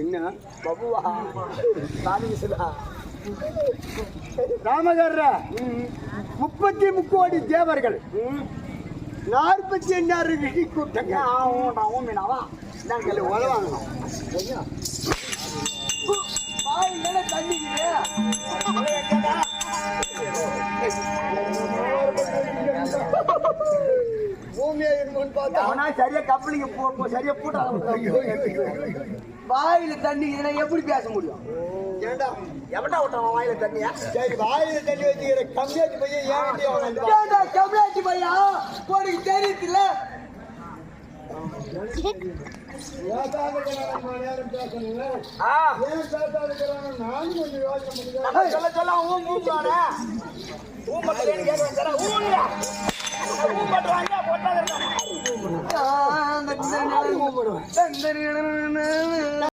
என்ன பபுவா ராமகர்ற 30 தேவர்கள் 46 ரிஷி கூட்டங்க மீனாவா நான் கல்லு உழவாங்கணும் சரியா கப்பலிங்க சரியா வாயில தண்ணி எப்படி பேச முடியும் எவன்டா விட்டான் வாயில தண்ணியா சரி வாயில தண்ணி வச்சுக்கிற கம்மியாச்சு பையன் ஏன் கம்மியாச்சு பையா போடி தெரியுதுல சொல்ல